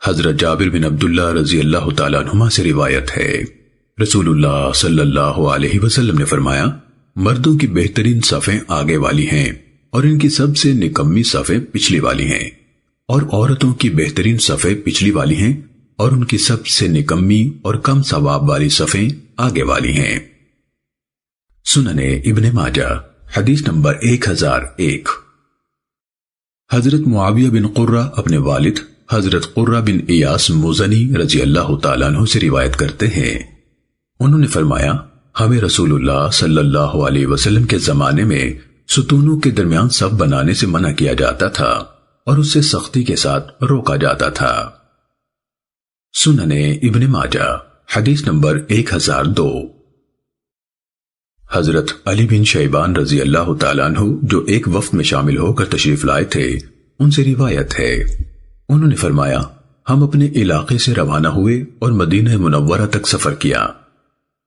حضرت جابر بن عبداللہ رضی اللہ تعالیٰ عنہما سے روایت ہے، رسول اللہ صلی اللہ علیہ وسلم نے فرمایا، مردوں کی بہترین صفیں آگے والی ہیں اور ان کی سب سے نکمی صفیں پچھلی والی ہیں، اور عورتوں کی بہترین صفیں پچھلی والی ہیں اور ان کی سب سے نکمی اور کم ثواب والی صفیں آگے والی ہیں۔ سنن ابن ماجہ حدیث نمبر 1001۔ حضرت معاویہ بن قرہ اپنے والد حضرت قرہ بن ایاس مزنی رضی اللہ تعالیٰ عنہ سے روایت کرتے ہیں، انہوں نے فرمایا، ہمیں رسول اللہ صلی اللہ علیہ وسلم کے زمانے میں ستونوں کے درمیان صف بنانے سے منع کیا جاتا تھا اور اس سے سختی کے ساتھ روکا جاتا تھا۔ سنن ابن ماجہ حدیث نمبر 1002۔ حضرت علی بن شیبان رضی اللہ تعالیٰ عنہ جو ایک وفد میں شامل ہو کر تشریف لائے تھے، ان سے روایت ہے، انہوں نے فرمایا، ہم اپنے علاقے سے روانہ ہوئے اور مدینہ منورہ تک سفر کیا،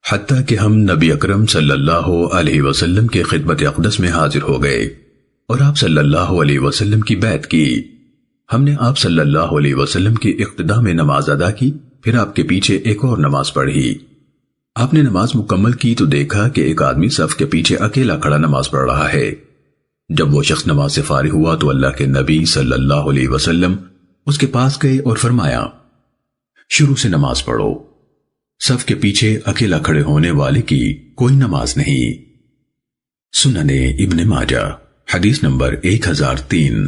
حتیٰ کہ ہم نبی اکرم صلی اللہ علیہ وسلم کے خدمت اقدس میں حاضر ہو گئے اور آپ صلی اللہ علیہ وسلم کی بیعت کی۔ ہم نے آپ صلی اللہ علیہ وسلم کی اقتداء میں نماز ادا کی، پھر آپ کے پیچھے ایک اور نماز پڑھی۔ آپ نے نماز مکمل کی تو دیکھا کہ ایک آدمی صف کے پیچھے اکیلا کھڑا نماز پڑھ رہا ہے۔ جب وہ شخص نماز سے فارغ ہوا تو اللہ کے نبی صلی اللہ علیہ وسلم اس کے پاس گئے اور فرمایا، شروع سے نماز پڑھو، صف کے پیچھے اکیلا کھڑے ہونے والے کی کوئی نماز نہیں۔ سنن ابن ماجہ حدیث نمبر 1003۔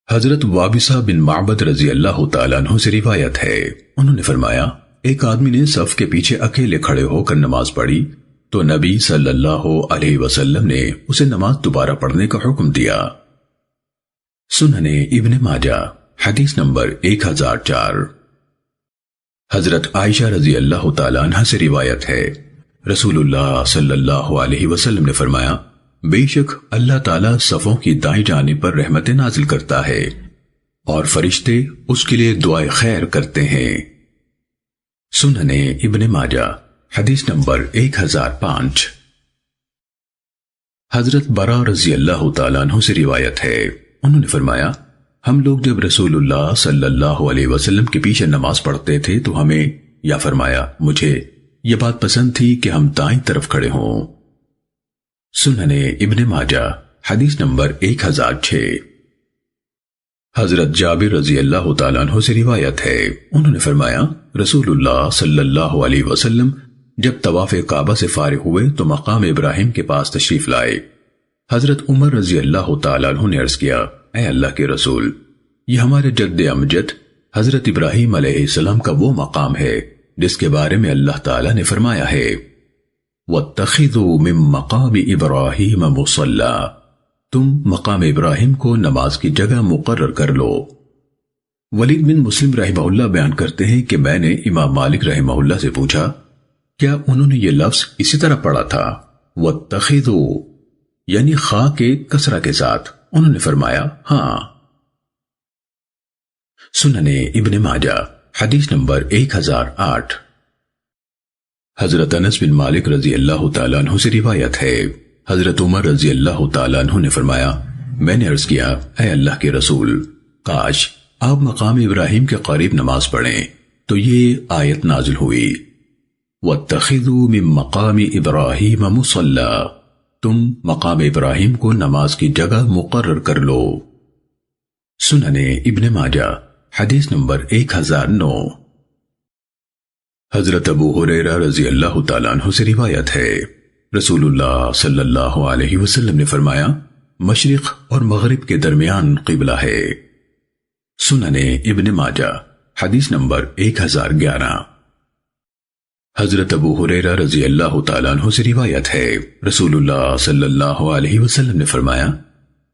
حضرت وابصہ بن معبد رضی اللہ تعالیٰ عنہ سے روایت ہے، انہوں نے فرمایا، ایک آدمی نے صف کے پیچھے اکیلے کھڑے ہو کر نماز پڑھی تو نبی صلی اللہ علیہ وسلم نے اسے نماز دوبارہ پڑھنے کا حکم دیا۔ سنن ابن ماجہ حدیث نمبر 1004۔ حضرت عائشہ رضی اللہ تعالیٰ عنہ سے روایت ہے، رسول اللہ صلی اللہ علیہ وسلم نے فرمایا، بے شک اللہ تعالیٰ صفوں کی دائیں جانب پر رحمت نازل کرتا ہے اور فرشتے اس کے لیے دعائے خیر کرتے ہیں۔ سنن ابن ماجہ حدیث نمبر 1005۔ حضرت برا رضی اللہ تعالیٰ عنہ سے روایت ہے، انہوں نے فرمایا، ہم لوگ جب رسول اللہ صلی اللہ علیہ وسلم کے پیچھے نماز پڑھتے تھے تو ہمیں یا فرمایا مجھے یہ بات پسند تھی کہ ہم دائیں طرف کھڑے ہوں۔ سنن ابن ماجہ حدیث نمبر 1006۔ حضرت جابر رضی اللہ تعالیٰ عنہ سے روایت ہے، انہوں نے فرمایا، رسول اللہ صلی اللہ علیہ وسلم جب طواف کعبہ سے فارغ ہوئے تو مقام ابراہیم کے پاس تشریف لائے۔ حضرت عمر رضی اللہ تعالیٰ عنہ نے عرض کیا، اے اللہ کے رسول، یہ ہمارے جد امجد حضرت ابراہیم علیہ السلام کا وہ مقام ہے جس کے بارے میں اللہ تعالیٰ نے فرمایا ہے، وَاتَّخِذُوا مِن مَّقَامِ إِبْرَاهِيمَ مُصَلًّى، تم مقام ابراہیم کو نماز کی جگہ مقرر کر لو۔ ولید بن مسلم رحمہ اللہ بیان کرتے ہیں کہ میں نے امام مالک رحمہ اللہ سے پوچھا، کیا انہوں نے یہ لفظ اسی طرح پڑھا تھا، وَاتَّخِذُوا یعنی خا کے کسرہ کے ساتھ؟ انہوں نے فرمایا ہاں۔ سنن ابن ماجہ حدیث نمبر 1008۔ حضرت انس بن مالک رضی اللہ تعالیٰ عنہ سے روایت ہے، حضرت عمر رضی اللہ تعالیٰ عنہ نے فرمایا، میں نے عرض کیا، اے اللہ کے رسول، کاش آپ مقام ابراہیم کے قریب نماز پڑھیں، تو یہ آیت نازل ہوئی، وَاتَّخِذُوا مِن مَّقَامِ إِبْرَاهِيمَ مُصَلًّى، تم مقام ابراہیم کو نماز کی جگہ مقرر کر لو۔ سنن ابن ماجہ حدیث نمبر 1009۔ حضرت ابو ہریرہ رضی اللہ تعالیٰ عنہ سے روایت ہے، رسول اللہ صلی اللہ علیہ وسلم نے فرمایا، مشرق اور مغرب کے درمیان قبلہ ہے۔ سنن ابن ماجہ حدیث نمبر 1011۔ حضرت ابو ہریرہ رضی اللہ تعالیٰ عنہ سے روایت ہے، رسول اللہ صلی اللہ علیہ وسلم نے فرمایا،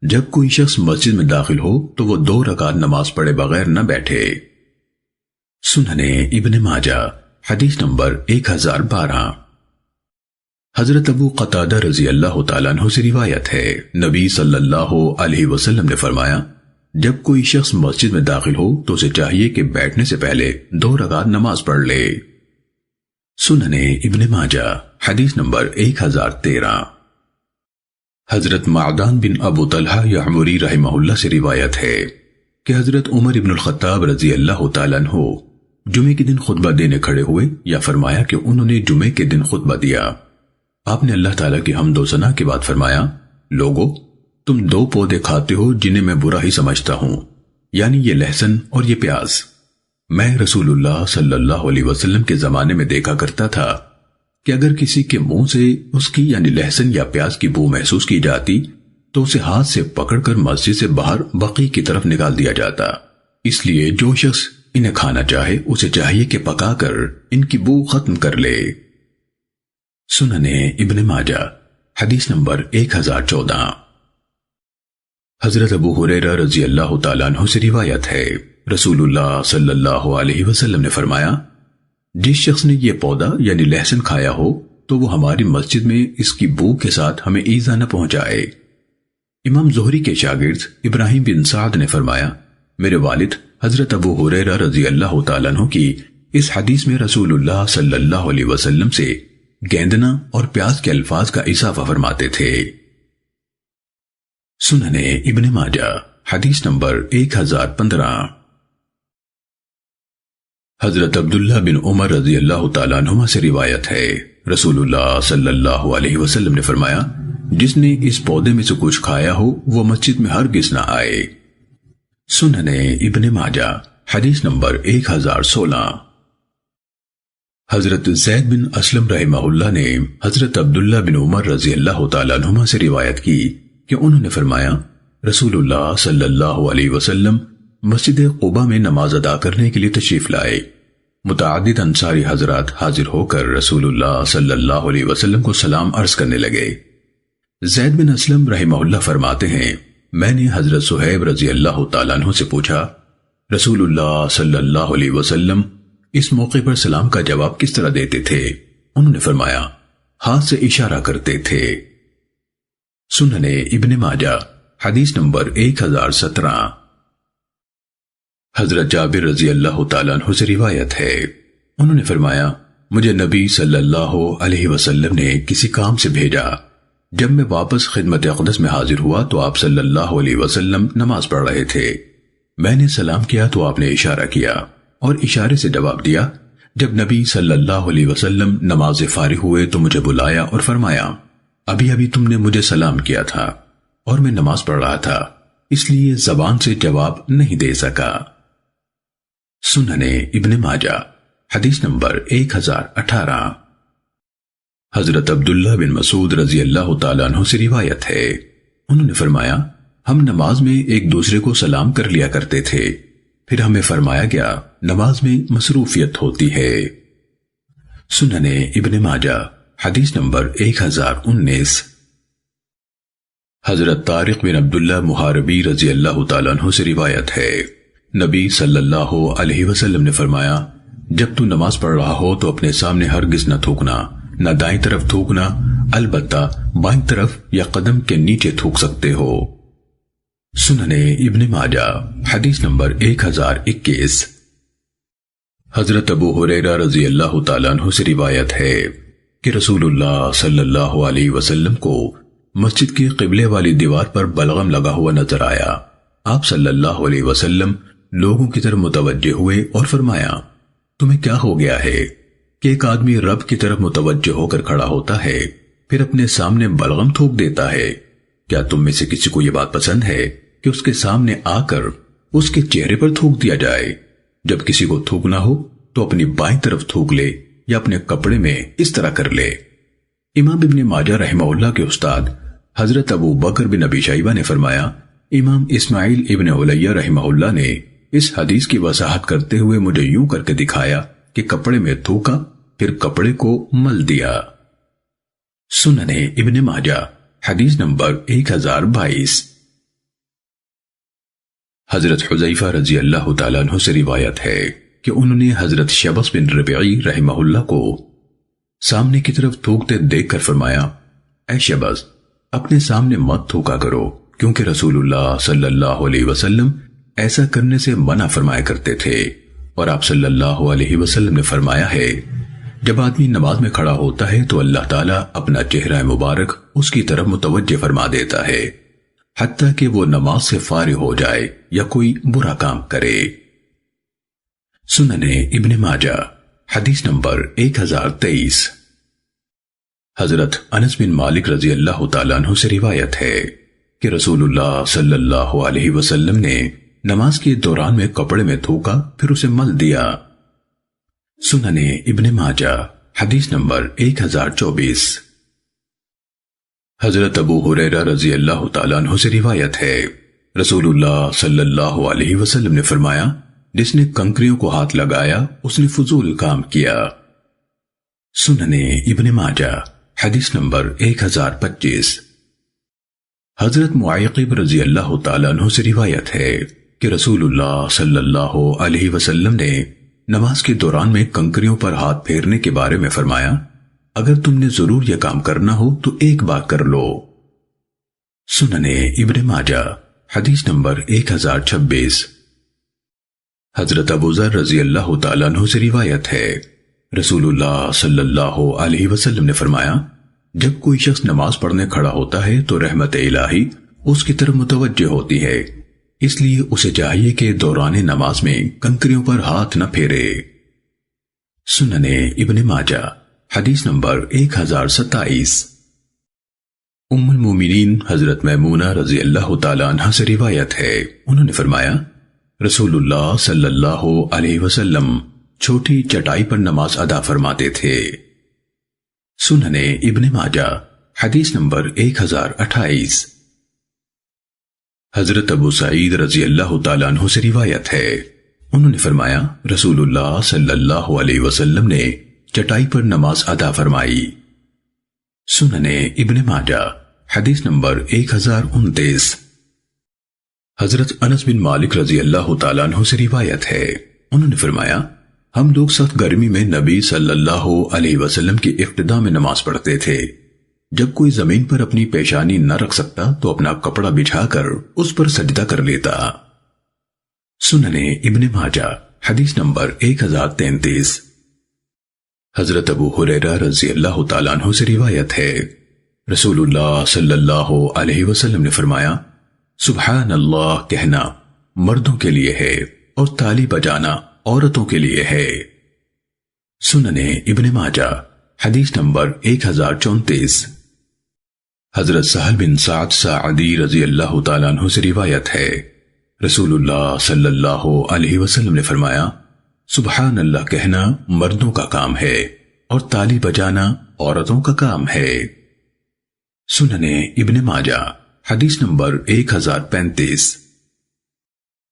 جب کوئی شخص مسجد میں داخل ہو تو وہ 2 رکعت نماز پڑھے بغیر نہ بیٹھے۔ سنن ابن ماجہ حدیث نمبر 1012۔ حضرت ابو قتادہ رضی اللہ تعالیٰ عنہ سے روایت ہے، نبی صلی اللہ علیہ وسلم نے فرمایا، جب کوئی شخص مسجد میں داخل ہو تو اسے چاہیے کہ بیٹھنے سے پہلے 2 رکعت نماز پڑھ لے۔ سنن ابن ماجہ حدیث نمبر 1013۔ حضرت معدان بن ابو طلحہ یعمری رحمہ اللہ سے روایت ہے، کہ حضرت عمر ابن الخطاب رضی اللہ تعالیٰ عنہ جمعے کے دن خطبہ دینے کھڑے ہوئے یا فرمایا کہ انہوں نے جمعے کے دن خطبہ دیا۔ آپ نے اللہ تعالیٰ کی حمد و ثنا کے بعد فرمایا، لوگو تم 2 پودے کھاتے ہو جنہیں میں برا ہی سمجھتا ہوں، یعنی یہ لہسن اور یہ پیاز۔ میں رسول اللہ صلی اللہ علیہ وسلم کے زمانے میں دیکھا کرتا تھا کہ اگر کسی کے منہ سے اس کی یعنی لہسن یا پیاز کی بو محسوس کی جاتی تو اسے ہاتھ سے پکڑ کر مسجد سے باہر بقیع کی طرف نکال دیا جاتا۔ اس لیے جو شخص انہیں کھانا چاہے اسے چاہیے کہ پکا کر ان کی بو ختم کر لے۔ سنن ابن ماجہ حدیث نمبر 1014۔ حضرت ابو ہریرہ رضی اللہ تعالیٰ عنہ سے روایت ہے، رسول اللہ صلی اللہ علیہ وسلم نے فرمایا، جس شخص نے یہ پودا یعنی لہسن کھایا ہو تو وہ ہماری مسجد میں اس کی بو کے ساتھ ہمیں ایذا نہ پہنچائے۔ امام زہری کے شاگرد ابراہیم بن سعد نے فرمایا، میرے والد حضرت ابو ہریرہ رضی اللہ تعالیٰ عنہ کی اس حدیث میں رسول اللہ صلی اللہ علیہ وسلم سے گیندنا اور پیاز کے الفاظ کا اضافہ فرماتے تھے۔ سنن ابن ماجہ حدیث نمبر 1015۔ حضرت عبداللہ بن عمر رضی اللہ تعالیٰ عنہما سے روایت ہے، رسول اللہ صلی اللہ علیہ وسلم نے فرمایا، جس نے اس پودے میں سے کچھ کھایا ہو وہ مسجد میں ہرگز نہ آئے۔ سنن ابن ماجہ حدیث نمبر 1016۔ حضرت زید بن اسلم رحمہ اللہ نے حضرت عبداللہ بن عمر رضی اللہ تعالیٰ عنہما سے روایت کی کہ انہوں نے فرمایا، رسول اللہ صلی اللہ علیہ وسلم مسجد قباء میں نماز ادا کرنے کے لیے تشریف لائے۔ متعدد انصاری حضرات حاضر ہو کر رسول اللہ صلی اللہ علیہ وسلم کو سلام عرض کرنے لگے۔ زید بن اسلم رحمہ اللہ فرماتے ہیں، میں نے حضرت صہیب رضی اللہ تعالیٰ عنہ سے پوچھا، رسول اللہ صلی اللہ علیہ وسلم اس موقع پر سلام کا جواب کس طرح دیتے تھے؟ انہوں نے فرمایا، ہاتھ سے اشارہ کرتے تھے۔ سنن ابن ماجہ حدیث نمبر 1017۔ حضرت جابر رضی اللہ تعالیٰ عنہ سے روایت ہے، انہوں نے فرمایا، مجھے نبی صلی اللہ علیہ وسلم نے کسی کام سے بھیجا۔ جب میں واپس خدمت اقدس میں حاضر ہوا تو آپ صلی اللہ علیہ وسلم نماز پڑھ رہے تھے۔ میں نے سلام کیا تو آپ نے اشارہ کیا اور اشارے سے جواب دیا۔ جب نبی صلی اللہ علیہ وسلم نماز سے فارغ ہوئے تو مجھے بلایا اور فرمایا، ابھی ابھی تم نے مجھے سلام کیا تھا اور میں نماز پڑھ رہا تھا، اس لیے زبان سے جواب نہیں دے سکا۔ سنن ابن ماجہ حدیث نمبر 1018۔ حضرت عبداللہ بن مسعود رضی اللہ تعالیٰ عنہ سے روایت ہے، انہوں نے فرمایا، ہم نماز میں ایک دوسرے کو سلام کر لیا کرتے تھے، پھر ہمیں فرمایا گیا نماز میں مصروفیت ہوتی ہے۔ سنن ابن ماجہ حدیث نمبر 1019۔ حضرت طارق بن عبداللہ محاربی رضی اللہ تعالیٰ عنہ سے روایت ہے، نبی صلی اللہ علیہ وسلم نے فرمایا، جب تو نماز پڑھ رہا ہو تو اپنے سامنے ہرگز نہ تھوکنا، نہ دائیں طرف تھوکنا، البتہ بائیں طرف یا قدم کے نیچے تھوک سکتے ہو۔ سنن ابن ماجہ حدیث نمبر 1021۔ حضرت ابو ہریرہ رضی اللہ تعالیٰ عنہ سے روایت ہے کہ رسول اللہ صلی اللہ علیہ وسلم کو مسجد کی قبلے والی دیوار پر بلغم لگا ہوا نظر آیا۔ آپ صلی اللہ علیہ وسلم لوگوں کی طرف متوجہ ہوئے اور فرمایا، تمہیں کیا ہو گیا ہے کہ ایک آدمی رب کی طرف متوجہ ہو کر کھڑا ہوتا ہے پھر اپنے سامنے بلغم تھوک دیتا ہے؟ کیا تم میں سے کسی کو یہ بات پسند ہے کہ اس کے سامنے آ کر اس کے چہرے پر تھوک دیا جائے؟ جب کسی کو تھوکنا ہو تو اپنی بائیں طرف تھوک لے یا اپنے کپڑے میں اس طرح کر لے۔ امام ابن ماجہ رحمہ اللہ کے استاد حضرت ابو بکر بن ابی شیبہ نے فرمایا، امام اسماعیل ابن علیہ رحمہ اللہ نے اس حدیث کی وضاحت کرتے ہوئے مجھے یوں کر کے دکھایا کہ کپڑے میں تھوکا پھر کپڑے کو مل دیا۔ سنن ابن ماجہ حدیث نمبر 1022۔ حضرت حذیفہ رضی اللہ تعالیٰ عنہ سے روایت ہے کہ انہوں نے حضرت شبس بن ربیعی رحمہ اللہ کو سامنے کی طرف تھوکتے دیکھ کر فرمایا، اے شبس، اپنے سامنے مت تھوکا کرو، کیونکہ رسول اللہ صلی اللہ علیہ وسلم ایسا کرنے سے منع فرمایا کرتے تھے، اور آپ صلی اللہ علیہ وسلم نے فرمایا ہے، جب آدمی نماز میں کھڑا ہوتا ہے تو اللہ تعالیٰ اپنا چہرہ مبارک اس کی طرف متوجہ فرما دیتا ہے، حتیٰ کہ وہ نماز سے فارغ ہو جائے یا کوئی برا کام کرے۔ سنن ابن ماجہ حدیث نمبر 1023۔ حضرت انس بن مالک رضی اللہ تعالیٰ عنہ سے روایت ہے کہ رسول اللہ صلی اللہ علیہ وسلم نے نماز کے دوران میں کپڑے میں تھوکا پھر اسے مل دیا۔ سنن ابن ماجہ حدیث نمبر 1024۔ حضرت ابو ہریرہ رضی اللہ تعالیٰ عنہ سے روایت ہے رسول اللہ صلی اللہ علیہ وسلم نے فرمایا جس نے کنکریوں کو ہاتھ لگایا اس نے فضول کام کیا۔ سنن ابن ماجہ حدیث نمبر 1025۔ حضرت معیقب رضی اللہ تعالیٰ عنہ سے روایت ہے کہ رسول اللہ صلی اللہ علیہ وسلم نے نماز کے دوران میں کنکریوں پر ہاتھ پھیرنے کے بارے میں فرمایا اگر تم نے ضرور یہ کام کرنا ہو تو ایک بار کر لو۔ سنن ابن ماجہ حدیث نمبر 1026۔ حضرت ابو ذر رضی اللہ تعالیٰ عنہ سے روایت ہے رسول اللہ صلی اللہ علیہ وسلم نے فرمایا جب کوئی شخص نماز پڑھنے کھڑا ہوتا ہے تو رحمت الہی اس کی طرف متوجہ ہوتی ہے، اس لیے اسے چاہیے کہ دوران نماز میں کنکریوں پر ہاتھ نہ پھیرے۔ سنن ابن ماجہ حدیث نمبر 1027۔ ام المومنین حضرت میمونہ رضی اللہ تعالیٰ عنہ سے روایت ہے انہوں نے فرمایا رسول اللہ صلی اللہ علیہ وسلم چھوٹی چٹائی پر نماز ادا فرماتے تھے۔ سنن ابن ماجہ حدیث نمبر 1028۔ حضرت ابو سعید رضی اللہ تعالیٰ عنہ سے روایت ہے انہوں نے فرمایا رسول اللہ صلی اللہ علیہ وسلم نے چٹائی پر نماز ادا فرمائی۔ سنن ابن ماجہ حدیث نمبر 1029۔ حضرت انس بن مالک رضی اللہ تعالیٰ عنہ سے روایت ہے انہوں نے فرمایا ہم لوگ سخت گرمی میں نبی صلی اللہ علیہ وسلم کی ابتدا میں نماز پڑھتے تھے، جب کوئی زمین پر اپنی پیشانی نہ رکھ سکتا تو اپنا کپڑا بچھا کر اس پر سجدہ کر لیتا۔ سنن ابن ماجہ حدیث نمبر 1033۔ حضرت ابو ہریرہ رضی اللہ تعالیٰ عنہ سے روایت ہے رسول اللہ صلی اللہ علیہ وسلم نے فرمایا سبحان اللہ کہنا مردوں کے لیے ہے اور تالی بجانا عورتوں کے لیے ہے۔ سنن ابن ماجہ حدیث نمبر 1034۔ حضرت سہل بن سعد ساعدی رضی اللہ تعالیٰ عنہ سے روایت ہے رسول اللہ صلی اللہ علیہ وسلم نے فرمایا سبحان اللہ کہنا مردوں کا کام ہے اور تالی بجانا عورتوں کا کام ہے۔ سنن ابن ماجہ حدیث نمبر 1035۔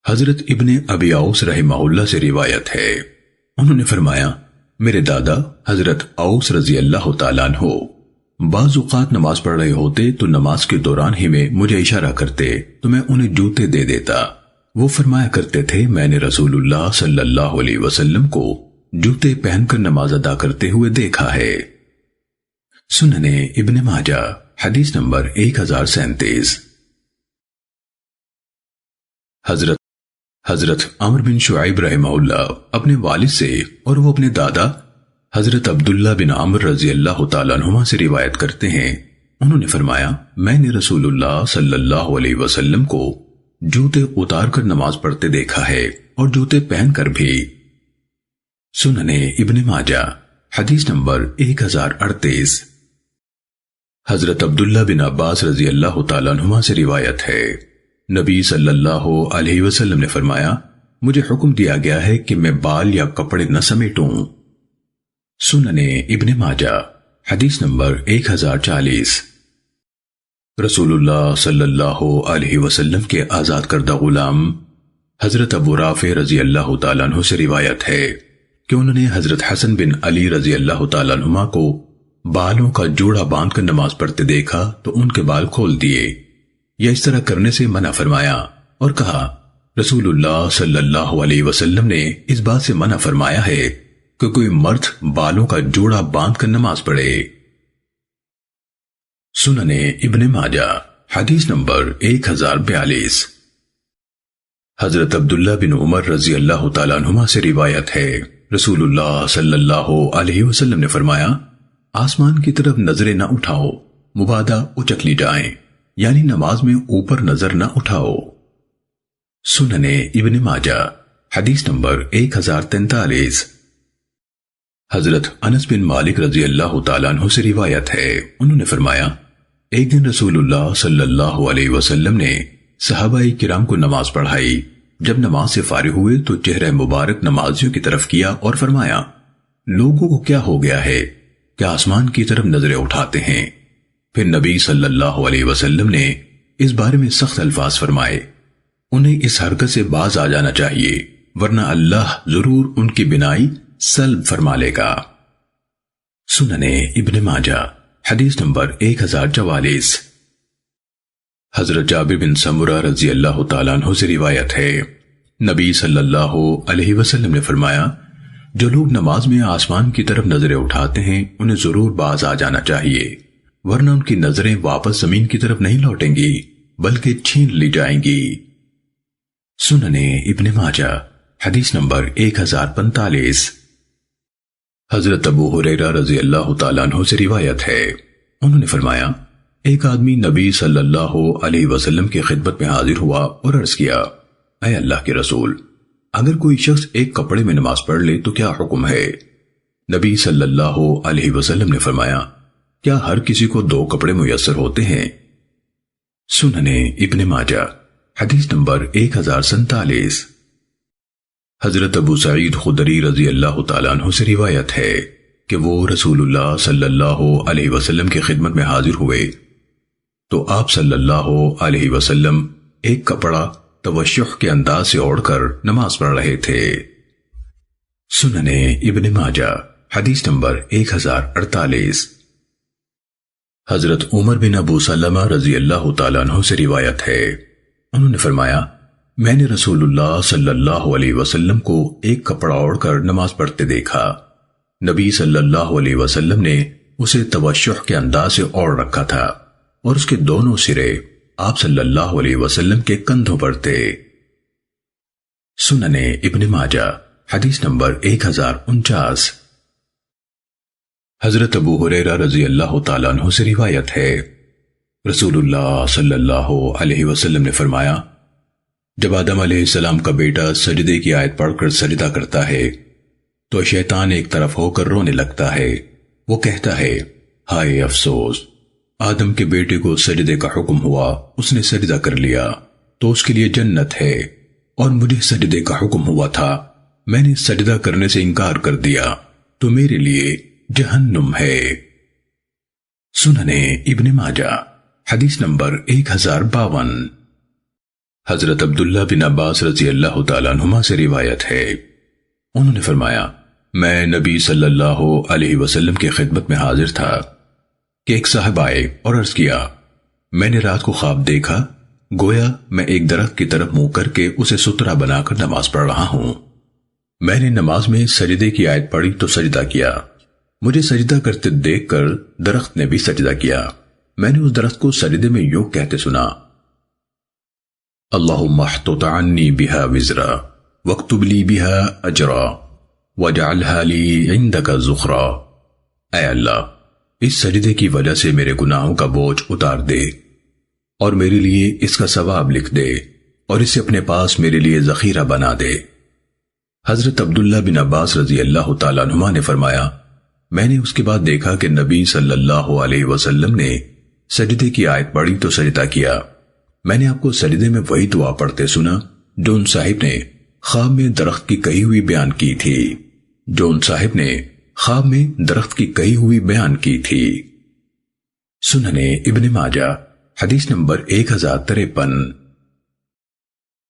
حضرت ابن ابی اوس رحمہ اللہ سے روایت ہے انہوں نے فرمایا میرے دادا حضرت اوس رضی اللہ تعالیٰ عنہ بعض اوقات نماز پڑھ رہے ہوتے تو نماز کے دوران ہی میں مجھے اشارہ کرتے تو میں انہیں جوتے دے دیتا، وہ فرمایا کرتے تھے میں نے رسول اللہ صلی اللہ علیہ وسلم کو جوتے پہن کر نماز ادا کرتے ہوئے دیکھا ہے۔ سنن ابن ماجہ حدیث نمبر 1037۔ حضرت عمر بن شعیب رحمہ اللہ اپنے والد سے اور وہ اپنے دادا حضرت عبداللہ بن عمر رضی اللہ تعالیٰ عنہما سے روایت کرتے ہیں انہوں نے فرمایا میں نے رسول اللہ صلی اللہ علیہ وسلم کو جوتے اتار کر نماز پڑھتے دیکھا ہے اور جوتے پہن کر بھی۔ سنن ابن ماجہ حدیث نمبر 1038۔ حضرت عبداللہ بن عباس رضی اللہ تعالیٰ عنہما سے روایت ہے نبی صلی اللہ علیہ وسلم نے فرمایا مجھے حکم دیا گیا ہے کہ میں بال یا کپڑے نہ سمیٹوں۔ سنن ابن ماجہ حدیث نمبر 1040۔ رسول اللہ صلی اللہ علیہ وسلم کے آزاد کردہ غلام حضرت ابو رافع رضی اللہ تعالیٰ عنہ سے روایت ہے کہ انہوں نے حضرت حسن بن علی رضی اللہ تعالیٰ عنہما کو بالوں کا جوڑا باندھ کر نماز پڑھتے دیکھا تو ان کے بال کھول دیے یا اس طرح کرنے سے منع فرمایا اور کہا رسول اللہ صلی اللہ علیہ وسلم نے اس بات سے منع فرمایا ہے کہ کوئی مرد بالوں کا جوڑا باندھ کر نماز پڑھے۔ سنن ابن ماجہ حدیث نمبر 1042۔ حضرت عبداللہ بن عمر رضی اللہ تعالیٰ عنہما سے روایت ہے رسول اللہ صلی اللہ علیہ وسلم نے فرمایا آسمان کی طرف نظریں نہ اٹھاؤ مبادا اچک لی جائیں، یعنی نماز میں اوپر نظر نہ اٹھاؤ۔ سننے ابن ماجہ حدیث نمبر 1043۔ حضرت انس بن مالک رضی اللہ تعالیٰ عنہ سے روایت ہے، انہوں نے فرمایا ایک دن رسول اللہ صلی اللہ علیہ وسلم نے صحابہ کرام کو نماز پڑھائی۔ جب نماز سے فارغ ہوئے تو چہرہ مبارک نمازیوں کی طرف کیا اور فرمایا لوگوں کو کیا ہو گیا ہے کہ آسمان کی طرف نظریں اٹھاتے ہیں؟ پھر نبی صلی اللہ علیہ وسلم نے اس بارے میں سخت الفاظ فرمائے، انہیں اس حرکت سے باز آ جانا چاہیے ورنہ اللہ ضرور ان کی بینائی سلب فرما لے گا۔ سننے ابن ماجہ حدیث نمبر 1044۔ حضرت جابر بن سمرہ رضی اللہ تعالیٰ عنہ سے روایت ہے، نبی صلی اللہ علیہ وسلم نے فرمایا جو لوگ نماز میں آسمان کی طرف نظریں اٹھاتے ہیں انہیں ضرور باز آ جانا چاہیے ورنہ ان کی نظریں واپس زمین کی طرف نہیں لوٹیں گی بلکہ چھین لی جائیں گی۔ سننے ابن ماجہ حدیث نمبر 1045۔ حضرت ابو ہریرہ رضی اللہ تعالیٰ عنہ سے روایت ہے، انہوں نے فرمایا ایک آدمی نبی صلی اللہ علیہ وسلم کی خدمت میں حاضر ہوا اور عرض کیا اے اللہ کے رسول، اگر کوئی شخص ایک کپڑے میں نماز پڑھ لے تو کیا حکم ہے؟ نبی صلی اللہ علیہ وسلم نے فرمایا کیا ہر کسی کو 2 کپڑے میسر ہوتے ہیں؟ سننے ابن ماجہ حدیث نمبر 1047۔ حضرت ابو سعید خدری رضی اللہ تعالیٰ عنہ سے روایت ہے کہ وہ رسول اللہ صلی اللہ علیہ وسلم کی خدمت میں حاضر ہوئے تو آپ صلی اللہ علیہ وسلم ایک کپڑا توشح کے انداز سے اوڑھ کر نماز پڑھ رہے تھے۔ سننے ابن ماجہ حدیث نمبر 1048۔ حضرت عمر بن ابو سلمہ رضی اللہ تعالیٰ عنہ سے روایت ہے، انہوں نے فرمایا میں نے رسول اللہ صلی اللہ علیہ وسلم کو ایک کپڑا اوڑھ کر نماز پڑھتے دیکھا۔ نبی صلی اللہ علیہ وسلم نے اسے توشح کے انداز سے اوڑھ رکھا تھا اور اس کے دونوں سرے آپ صلی اللہ علیہ وسلم کے کندھوں پر تھے۔ سننے ابن ماجہ حدیث نمبر 1049۔ حضرت ابو ہریرہ رضی اللہ تعالیٰ عنہ سے روایت ہے، رسول اللہ صلی اللہ علیہ وسلم نے فرمایا جب آدم علیہ السلام کا بیٹا سجدے کی آیت پڑھ کر سجدہ کرتا ہے تو شیطان ایک طرف ہو کر رونے لگتا ہے، وہ کہتا ہے ہائے افسوس، آدم کے بیٹے کو سجدے کا حکم ہوا، اس نے سجدہ کر لیا تو اس کے لیے جنت ہے، اور مجھے سجدے کا حکم ہوا تھا میں نے سجدہ کرنے سے انکار کر دیا تو میرے لیے جہنم ہے۔ سننے ابن ماجہ حدیث نمبر 1052۔ حضرت عبداللہ بن عباس رضی اللہ تعالیٰ عنہما سے روایت ہے، انہوں نے فرمایا میں نبی صلی اللہ علیہ وسلم کی خدمت میں حاضر تھا کہ ایک صاحب آئے اور عرض کیا میں نے رات کو خواب دیکھا گویا میں ایک درخت کی طرف منہ کر کے اسے سترا بنا کر نماز پڑھ رہا ہوں۔ میں نے نماز میں سجدے کی آیت پڑھی تو سجدہ کیا، مجھے سجدہ کرتے دیکھ کر درخت نے بھی سجدہ کیا۔ میں نے اس درخت کو سجدے میں یوں کہتے سنا اللہم احطط عنی بہا وزرا واکتب لی بہا اجرا واجعلہا لی عندک ذخرا، اے اللہ اس سجدے کی وجہ سے میرے گناہوں کا بوجھ اتار دے اور میرے لیے اس کا ثواب لکھ دے اور اسے اپنے پاس میرے لیے ذخیرہ بنا دے۔ حضرت عبداللہ بن عباس رضی اللہ تعالیٰ عنہما نے فرمایا میں نے اس کے بعد دیکھا کہ نبی صلی اللہ علیہ وسلم نے سجدے کی آیت پڑھی تو سجدہ کیا۔ میں نے آپ کو سجدے میں وہی دعا پڑھتے سنا جو ان صاحب نے خواب میں درخت کی کہی ہوئی بیان کی تھی، بیان کی تھی۔ سننے ابن ماجہ حدیث نمبر 1053۔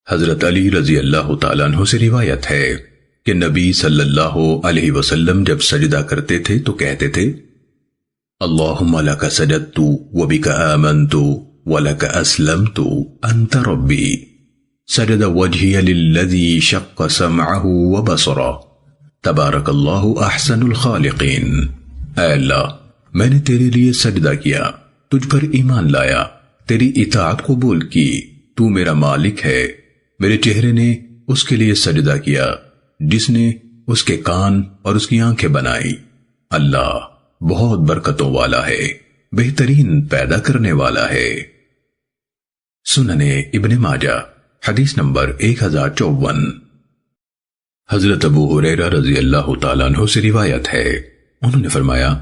حضرت علی رضی اللہ تعالیٰ عنہ سے روایت ہے کہ نبی صلی اللہ علیہ وسلم جب سجدہ کرتے تھے تو کہتے تھے اللہم لک سجدت وبک آمنت وَلَكَ أَسْلَمْتُ أَنْتَ رَبِّي سَجَدَ وَجْهِيَ لِلَّذِي شَقَّ سَمْعَهُ وَبَصَرَهُ تَبَارَكَ اللَّهُ أَحْسَنُ الْخَالِقِينَ، اے اللہ میں نے تیرے لیے سجدہ کیا، تجھ پر ایمان لایا، تیری اطاعت قبول کی، تو میرا مالک ہے۔ میرے چہرے نے اس کے لیے سجدہ کیا جس نے اس کے کان اور اس کی آنکھیں بنائی۔ اللہ بہت برکتوں والا ہے، بہترین پیدا کرنے والا ہے۔ سننے ابن ماجہ حدیث نمبر 1054۔ حضرت ابو ہریرہ رضی اللہ تعالیٰ عنہ سے روایت ہے، انہوں نے فرمایا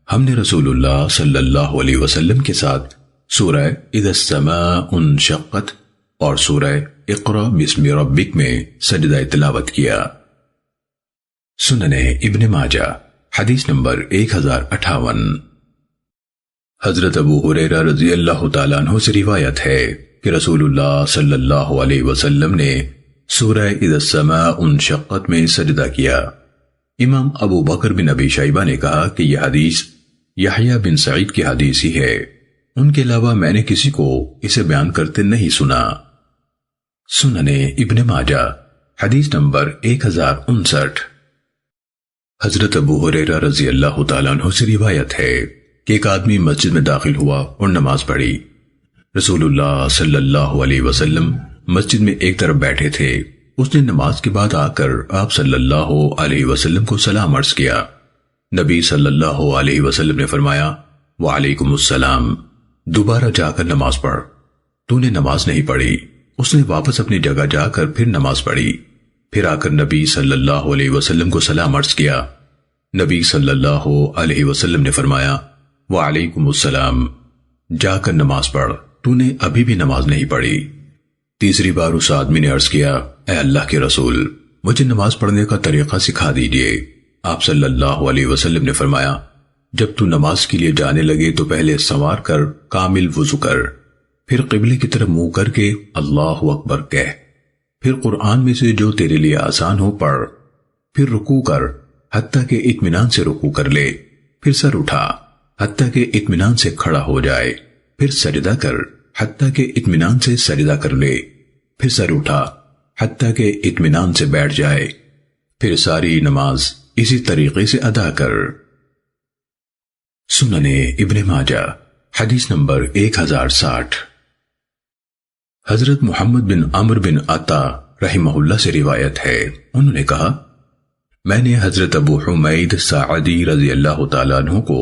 ہم نے رسول اللہ صلی اللہ علیہ وسلم کے ساتھ سورہ اذا السماء انشقت اور سورہ اقرأ بسم ربک میں سجدہ تلاوت کیا۔ سننے ابن ماجہ حدیث نمبر 1058۔ حضرت ابو ہریرہ رضی اللہ تعالیٰ عنہ سے روایت ہے کہ رسول اللہ صلی اللہ علیہ وسلم نے سورہ اذا السماء انشقت میں سجدہ کیا۔ امام ابو بکر بن ابی شیبہ نے کہا کہ یہ حدیث یحییٰ بن سعید کی حدیث ہی ہے، ان کے علاوہ میں نے کسی کو اسے بیان کرتے نہیں سنا۔ سننے ابن ماجہ حدیث نمبر 1059۔ حضرت ابو ہریرہ رضی اللہ تعالیٰ عنہ سے روایت ہے کہ ایک آدمی مسجد میں داخل ہوا اور نماز پڑھی۔ رسول اللہ صلی اللہ علیہ وسلم مسجد میں ایک طرف بیٹھے تھے۔ اس نے نماز کے بعد آ کر آپ صلی اللہ علیہ وسلم کو سلام عرض کیا۔ نبی صلی اللہ علیہ وسلم نے فرمایا وعلیکم السلام، دوبارہ جا کر نماز پڑھ، تو نے نماز نہیں پڑھی۔ اس نے واپس اپنی جگہ جا کر پھر نماز پڑھی، پھر آ کر نبی صلی اللہ علیہ وسلم کو سلام عرض کیا۔ نبی صلی اللہ علیہ وسلم نے فرمایا وعلیکم السلام، جا کر نماز پڑھ، تو نے ابھی بھی نماز نہیں پڑھی۔ تیسری بار اس آدمی نے عرض کیا اے اللہ کے رسول، مجھے نماز پڑھنے کا طریقہ سکھا دیجئے۔ آپ صلی اللہ علیہ وسلم نے فرمایا جب تو نماز کے لیے جانے لگے تو پہلے سنوار کر کامل وضو کر، پھر قبلے کی طرف منہ کر کے اللہ اکبر کہہ، پھر قرآن میں سے جو تیرے لیے آسان ہو پڑھ، پھر رکوع کر حتیٰ کہ اطمینان سے رکوع کر لے، پھر سر اٹھا حتیٰ کہ اطمینان سے کھڑا ہو جائے، پھر سجدہ کر حتیٰ کہ اطمینان سے سجدہ کر لے، پھر سر اٹھا حتیٰ کہ اطمینان سے بیٹھ جائے، پھر ساری نماز اسی طریقے سے ادا کر۔ سننے ابن ماجہ حدیث نمبر 1060۔ حضرت محمد بن عمرو بن عطا رحمہ اللہ سے روایت ہے، انہوں نے کہا میں نے حضرت ابو حمید ساعدی رضی اللہ تعالیٰ عنہ کو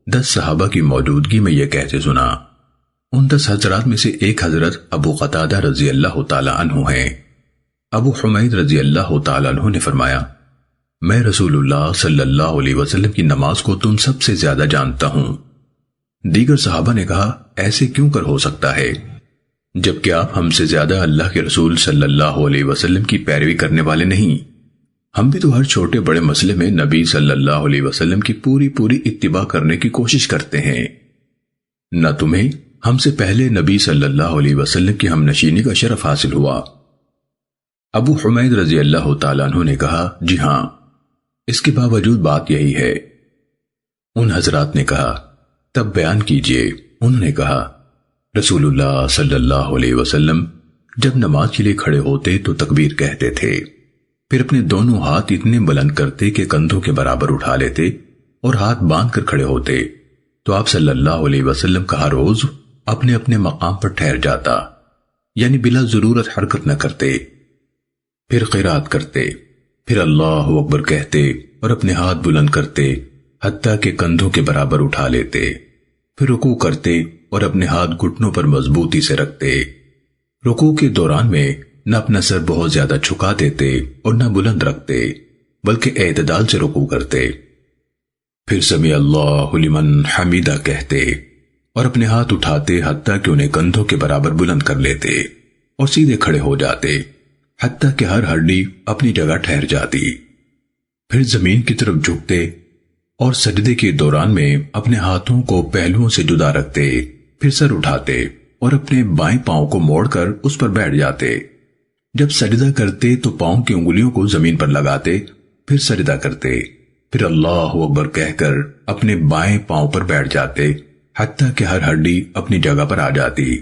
10 صحابہ کی موجودگی میں یہ کہتے سنا۔ ان 10 حضرات میں سے ایک حضرت ابو قتادہ رضی اللہ تعالیٰ عنہ ہیں۔ ابو حمید رضی اللہ تعالیٰ عنہ نے فرمایا میں رسول اللہ صلی اللہ علیہ وسلم کی نماز کو تم سب سے زیادہ جانتا ہوں۔ دیگر صحابہ نے کہا ایسے کیوں کر ہو سکتا ہے جبکہ آپ ہم سے زیادہ اللہ کے رسول صلی اللہ علیہ وسلم کی پیروی کرنے والے نہیں؟ ہم بھی تو ہر چھوٹے بڑے مسئلے میں نبی صلی اللہ علیہ وسلم کی پوری اتباع کرنے کی کوشش کرتے ہیں۔ نہ تمہیں ہم سے پہلے نبی صلی اللہ علیہ وسلم کی ہم نشینی کا شرف حاصل ہوا۔ ابو حمید رضی اللہ تعالیٰ عنہ نے کہا جی ہاں، اس کے باوجود بات یہی ہے۔ ان حضرات نے کہا تب بیان کیجئے۔ انہوں نے کہا رسول اللہ صلی اللہ علیہ وسلم جب نماز کے لیے کھڑے ہوتے تو تکبیر کہتے تھے، پھر اپنے دونوں ہاتھ اتنے بلند کرتے کہ کندھوں کے برابر اٹھا لیتے اور ہاتھ باندھ کر کھڑے ہوتے تو آپ صلی اللہ علیہ وسلم کا ہر عضو اپنے اپنے مقام پر ٹھہر جاتا، یعنی بلا ضرورت حرکت نہ کرتے۔ پھر قرات کرتے، پھر اللہ اکبر کہتے اور اپنے ہاتھ بلند کرتے حتیٰ کہ کندھوں کے برابر اٹھا لیتے، پھر رکوع کرتے اور اپنے ہاتھ گھٹنوں پر مضبوطی سے رکھتے۔ رکوع کے دوران میں نہ اپنا سر بہت زیادہ جھکا دیتے اور نہ بلند رکھتے، بلکہ اعتدال سے رکوع کرتے۔ پھر سمیع اللہ لمن حمیدہ کہتے اور اپنے ہاتھ اٹھاتے حتیٰ کہ انہیں کندھوں کے برابر بلند کر لیتے اور سیدھے کھڑے ہو جاتے حتیٰ کہ ہر ہڈی اپنی جگہ ٹھہر جاتی۔ پھر زمین کی طرف جھکتے اور سجدے کے دوران میں اپنے ہاتھوں کو پہلوؤں سے جدا رکھتے، پھر سر اٹھاتے اور اپنے بائیں پاؤں کو موڑ کر اس پر بیٹھ جاتے۔ جب سجدہ کرتے تو پاؤں کی انگلیوں کو زمین پر لگاتے، پھر سجدہ کرتے، پھر اللہ اکبر کہہ کر اپنے بائیں پاؤں پر بیٹھ جاتے حتیٰ کہ ہر ہڈی اپنی جگہ پر آ جاتی،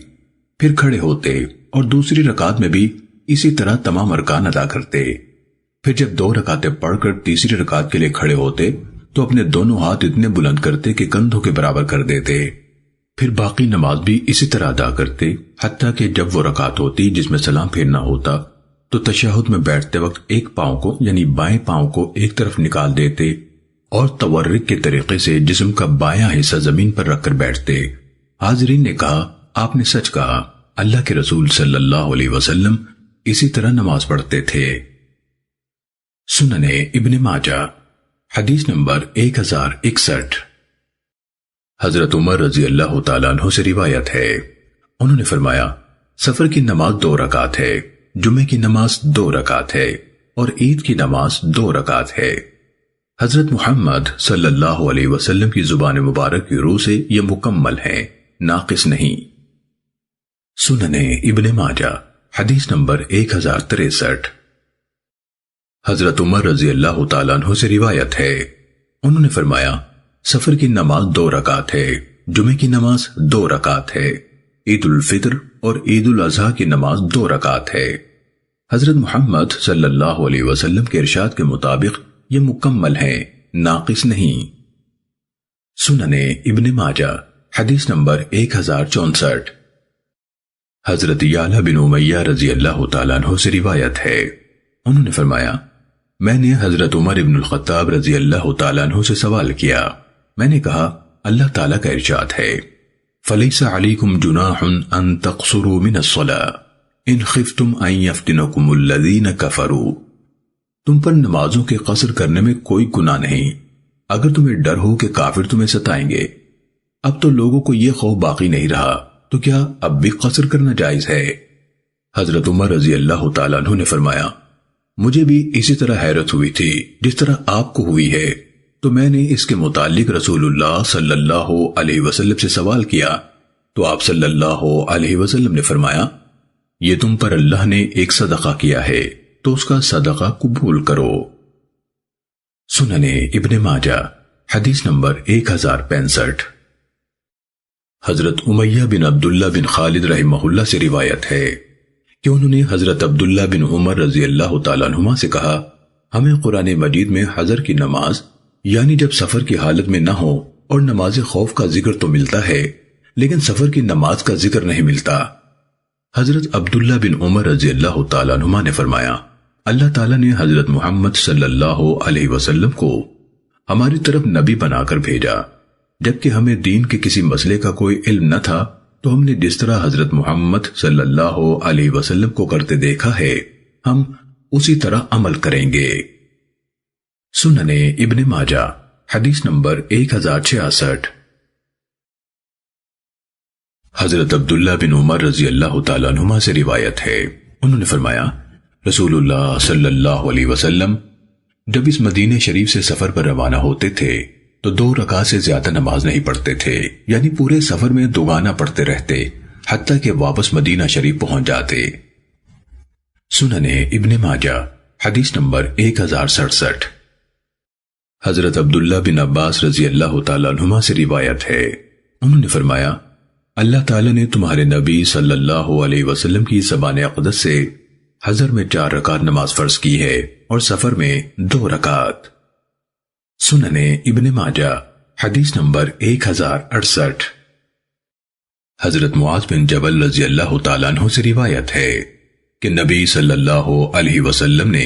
پھر کھڑے ہوتے اور دوسری رکعت میں بھی اسی طرح تمام ارکان ادا کرتے۔ پھر جب 2 رکعتیں پڑھ کر تیسری رکعت کے لیے کھڑے ہوتے تو اپنے دونوں ہاتھ اتنے بلند کرتے کہ کندھوں کے برابر کر دیتے، پھر باقی نماز بھی اسی طرح ادا کرتے حتیٰ کہ جب وہ رکعت ہوتی جس میں سلام پھیرنا ہوتا تو تشہد میں بیٹھتے وقت ایک پاؤں کو یعنی بائیں پاؤں کو ایک طرف نکال دیتے اور تورک کے طریقے سے جسم کا بایاں حصہ زمین پر رکھ کر بیٹھتے۔ حاضرین نے کہا آپ نے سچ کہا، اللہ کے رسول صلی اللہ علیہ وسلم اسی طرح نماز پڑھتے تھے۔ سنن ابن ماجہ حدیث نمبر 1061۔ حضرت عمر رضی اللہ تعالیٰ عنہ سے روایت ہے، انہوں نے فرمایا سفر کی نماز 2 رکعت ہے، جمعے کی نماز 2 رکعت ہے اور عید کی نماز 2 رکعت ہے۔ حضرت محمد صلی اللہ علیہ وسلم کی زبان مبارک کی روح سے یہ مکمل ہے، ناقص نہیں۔ سنن ابن ماجہ حدیث نمبر 1063۔ حضرت عمر رضی اللہ تعالیٰ عنہ سے روایت ہے، انہوں نے فرمایا سفر کی نماز 2 رکعت ہے، جمعے کی نماز 2 رکعت ہے، عید الفطر اور عید الاضحیٰ کی نماز 2 رکعت ہے۔ حضرت محمد صلی اللہ علیہ وسلم کے ارشاد کے مطابق یہ مکمل ہے، ناقص نہیں۔ سنن ابن ماجہ حدیث نمبر 1064۔ حضرت یعلا بن امیہ رضی اللہ تعالیٰ عنہ سے روایت ہے، انہوں نے فرمایا میں نے حضرت عمر ابن الخطاب رضی اللہ تعالیٰ عنہ سے سوال کیا، میں نے کہا اللہ تعالیٰ کا ارشاد ہے فَلَيْسَ عَلَيْكُمْ جُنَاحٌ أَن تَقْصُرُوا مِنَ الصَّلَاةِ إِنْ خِفْتُمْ أَن يَفْتِنَكُمُ الَّذِينَ كَفَرُوا۔ تم پر نمازوں کے قصر کرنے میں کوئی گناہ نہیں اگر تمہیں ڈر ہو کہ کافر تمہیں ستائیں گے۔ اب تو لوگوں کو یہ خوف باقی نہیں رہا تو کیا اب بھی قصر کرنا جائز ہے؟ حضرت عمر رضی اللہ تعالیٰ عنہ نے فرمایا مجھے بھی اسی طرح حیرت ہوئی تھی جس طرح آپ کو ہوئی ہے، تو میں نے اس کے متعلق رسول اللہ صلی اللہ علیہ وسلم سے سوال کیا تو آپ صلی اللہ علیہ وسلم نے فرمایا یہ تم پر اللہ نے ایک صدقہ کیا ہے تو اس کا صدقہ قبول کرو۔ سنن ابن ماجہ حدیث نمبر 1065۔ حضرت امیہ بن عبداللہ بن خالد رحمہ اللہ سے روایت ہے کہ انہوں نے حضرت عبداللہ بن عمر رضی اللہ تعالیٰ عنہما سے کہا ہمیں قرآن مجید میں حضر کی نماز یعنی جب سفر کی حالت میں نہ ہو اور نماز خوف کا ذکر تو ملتا ہے لیکن سفر کی نماز کا ذکر نہیں ملتا۔ حضرت عبداللہ بن عمر رضی اللہ تعالیٰ عنہما نے فرمایا اللہ تعالیٰ نے حضرت محمد صلی اللہ علیہ وسلم کو ہماری طرف نبی بنا کر بھیجا، جبکہ ہمیں دین کے کسی مسئلے کا کوئی علم نہ تھا تو ہم نے جس طرح حضرت محمد صلی اللہ علیہ وسلم کو کرتے دیکھا ہے ہم اسی طرح عمل کریں گے۔ سنن ابن ماجہ حدیث نمبر 1066۔ حضرت عبداللہ بن عمر رضی اللہ تعالیٰ عنہما سے روایت ہے، انہوں نے فرمایا رسول اللہ صلی اللہ علیہ وسلم جب اس مدینہ شریف سے سفر پر روانہ ہوتے تھے تو 2 رکعت سے زیادہ نماز نہیں پڑھتے تھے، یعنی پورے سفر میں دوگانہ پڑھتے رہتے حتیٰ کہ واپس مدینہ شریف پہنچ جاتے۔ سنن ابن ماجہ حدیث نمبر 1067۔ حضرت عبداللہ بن عباس رضی اللہ تعالیٰ عنہما سے روایت ہے، انہوں نے فرمایا اللہ تعالیٰ نے تمہارے نبی صلی اللہ علیہ وسلم کی زبان اقدس سے حضر میں 4 رکعت نماز فرض کی ہے اور سفر میں 2 رکعت۔ سنن ابن ماجہ حدیث نمبر 1068۔ حضرت معاذ بن جبل رضی اللہ تعالیٰ عنہ سے روایت ہے کہ نبی صلی اللہ علیہ وسلم نے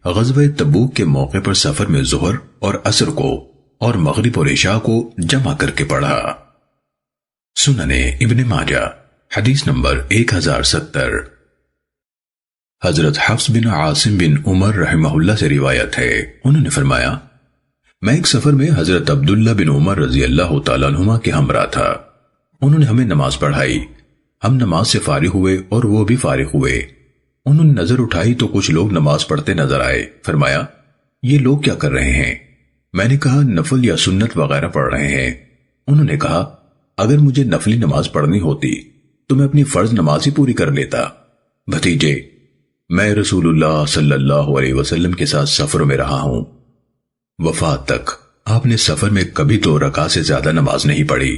غزوہ تبوک کے موقع پر سفر میں ظہر اور عصر کو اور مغرب اور عشاء کو جمع کر کے پڑھا۔ سنن ابن ماجہ حدیث نمبر 1070۔ حضرت حفص بن عاصم بن عمر رحمہ اللہ سے روایت ہے، انہوں نے فرمایا میں ایک سفر میں حضرت عبداللہ بن عمر رضی اللہ تعالیٰ عنہما کے ہمراہ تھا، انہوں نے ہمیں نماز پڑھائی، ہم نماز سے فارغ ہوئے اور وہ بھی فارغ ہوئے، انہوں نے نظر اٹھائی تو کچھ لوگ نماز پڑھتے نظر آئے، فرمایا یہ لوگ کیا کر رہے ہیں؟ میں نے کہا نفل یا سنت وغیرہ پڑھ رہے ہیں۔ انہوں نے کہا اگر مجھے نفلی نماز پڑھنی ہوتی تو میں اپنی فرض نماز ہی پوری کر لیتا۔ بھتیجے میں رسول اللہ صلی اللہ علیہ وسلم کے ساتھ سفر میں رہا ہوں، وفات تک آپ نے سفر میں کبھی 2 رکعت سے زیادہ نماز نہیں پڑھی۔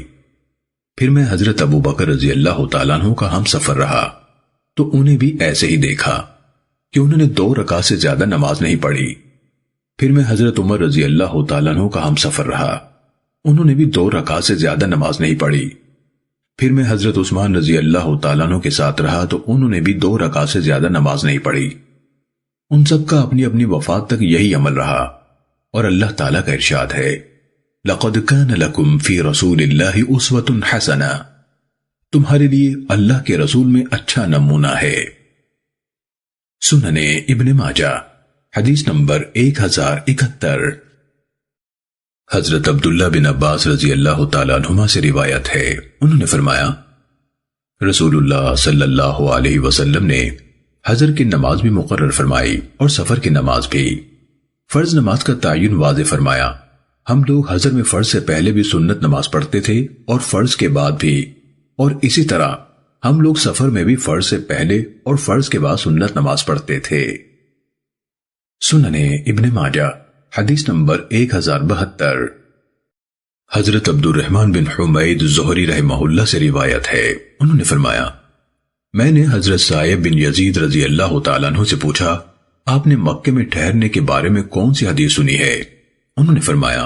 پھر میں حضرت ابو بکر رضی اللہ تعالیٰ عنہ کا ہم سفر رہا تو انہیں بھی ایسے ہی دیکھا کہ انہوں نے 2 رکعت سے زیادہ نماز نہیں پڑھی۔ پھر میں حضرت عمر رضی اللہ تعالیٰ عنہ کا ہم سفر رہا، انہوں نے بھی 2 رکعت سے زیادہ نماز نہیں پڑھی۔ پھر میں حضرت عثمان رضی اللہ تعالیٰ عنہ کے ساتھ رہا تو انہوں نے بھی 2 رکعت سے زیادہ نماز نہیں پڑھی۔ ان سب کا اپنی اپنی وفات تک یہی عمل رہا، اور اللہ تعالیٰ کا ارشاد ہے لَقَدْ كَانَ لَكُمْ فِي رَسُولِ اللَّهِ أُسْوَةٌ حَسَنَةٌ۔ تمہارے لیے اللہ کے رسول میں اچھا نمونہ ہے۔ سننے ابن ماجہ حدیث نمبر 1071۔ حضرت عبداللہ بن عباس رضی اللہ تعالیٰ عنہما سے روایت ہے، انہوں نے فرمایا رسول اللہ صلی اللہ علیہ وسلم نے حضر کی نماز بھی مقرر فرمائی اور سفر کی نماز بھی۔ فرض نماز کا تعین واضح فرمایا۔ ہم لوگ حضر میں فرض سے پہلے بھی سنت نماز پڑھتے تھے اور فرض کے بعد بھی، اور اسی طرح ہم لوگ سفر میں بھی فرض سے پہلے اور فرض کے بعد سنت نماز پڑھتے تھے۔ سننے ابن ماجہ حدیث نمبر 1072۔ حضرت عبد الرحمن بن حمید زہری رحمہ اللہ سے روایت ہے، انہوں نے فرمایا میں نے حضرت سائب بن یزید رضی اللہ تعالیٰ عنہ سے پوچھا آپ نے مکے میں ٹھہرنے کے بارے میں کون سی حدیث سنی ہے؟ انہوں نے فرمایا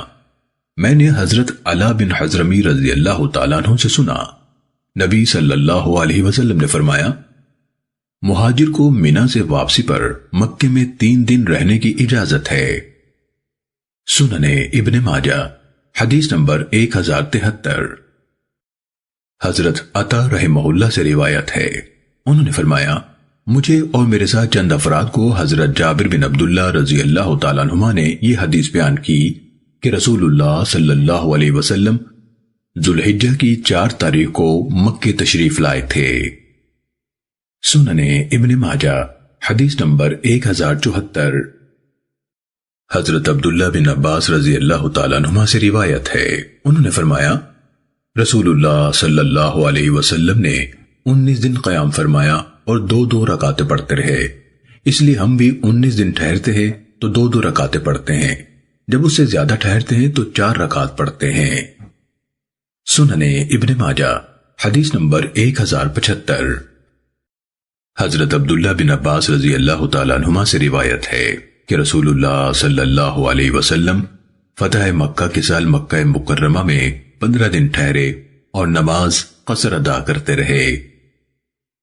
میں نے حضرت علا بن حضرمی رضی اللہ تعالیٰ عنہ سے سنا، نبی صلی اللہ علیہ وسلم نے فرمایا مہاجر کو مینا سے واپسی پر مکے میں 3 دن رہنے کی اجازت ہے۔ سننے ابن ماجہ حدیث نمبر 1073۔ حضرت عطا رحمہ اللہ سے روایت ہے، انہوں نے فرمایا مجھے اور میرے ساتھ چند افراد کو حضرت جابر بن عبداللہ رضی اللہ تعالیٰ عنہما نے یہ حدیث بیان کی کہ رسول اللہ صلی اللہ علیہ وسلم ذوالحجہ کی 4 تاریخ کو مکے تشریف لائے تھے۔ سننے ابن ماجہ حدیث نمبر 1074۔ حضرت عبداللہ بن عباس رضی اللہ تعالیٰ عنہما سے روایت ہے، انہوں نے فرمایا رسول اللہ صلی اللہ علیہ وسلم نے 19 دن قیام فرمایا اور 2 رکعتیں پڑھتے رہے، اس لیے ہم بھی 19 دن ٹھہرتے ہیں تو 2 رکعتیں پڑھتے ہیں، جب اس سے زیادہ ٹھہرتے ہیں تو 4 رکعت پڑھتے ہیں۔ سننے ابن ماجہ حدیث نمبر 1075۔ حضرت عبداللہ بن عباس رضی اللہ تعالیٰ عنہما سے روایت ہے کہ رسول اللہ صلی اللہ علیہ وسلم فتح مکہ کے سال مکہ مکرمہ میں 15 دن ٹھہرے اور نماز قصر ادا کرتے رہے۔